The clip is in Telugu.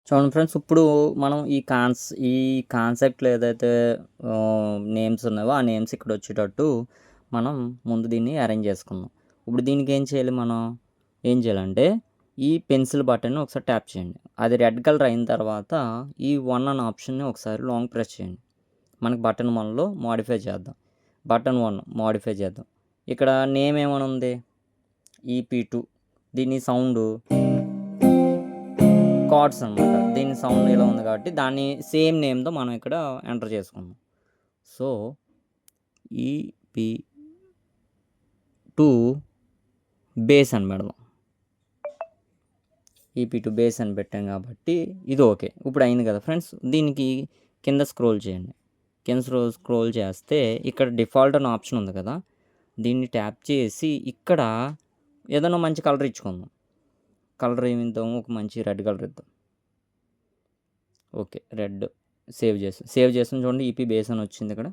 చూడండి ఫ్రెండ్స్, ఇప్పుడు మనం ఈ కాన్సెప్ట్‌లో ఏదైతే నేమ్స్ ఉన్నాయో, ఆ నేమ్స్ ఇక్కడ వచ్చేటట్టు మనం ముందు దీన్ని అరేంజ్ చేసుకుందాం. ఇప్పుడు దీనికి ఏం చేయాలి మనం? ఏం చేయాలంటే ఈ పెన్సిల్ బటన్‌ని ఒకసారి ట్యాప్ చేయండి. అది రెడ్ కలర్ అయిన తర్వాత ఈ 1 అనే ఆప్షన్‌ని ఒకసారి లాంగ్ ప్రెస్ చేయండి. మనకి బటన్ 1లో మోడిఫై చేద్దాం. బటన్ 1 మోడిఫై చేద్దాం. ఇక్కడ నేమ్ ఏమని ఉంది? EP2. దీని సౌండు కార్డ్స్ అనమాట. దీని సౌండ్ ఇలా ఉంది కాబట్టి దాన్ని సేమ్ నేమ్‌తో మనం ఇక్కడ ఎంటర్ చేసుకుందాం. సో, EP2 బేస్ అని పెడదాం. EP2 బేస్ అని పెట్టాం కాబట్టి ఇది ఓకే. ఇప్పుడు అయింది కదా ఫ్రెండ్స్. దీనికి కింద స్క్రోల్ చేయండి. కింద స్క్రోల్ చేస్తే ఇక్కడ డిఫాల్ట్ అని ఆప్షన్ ఉంది కదా! దీన్ని ట్యాప్ చేసి ఇక్కడ ఏదైనా మంచి కలర్ ఇచ్చుకుందాం. కలర్ ఏమిద్దాం? ఒక మంచి రెడ్ కలర్ ఇద్దాం. ఓకే. రెడ్ సేవ్ చేసాం చూడండి. ఈపీ బేస్ అని వచ్చింది ఇక్కడ.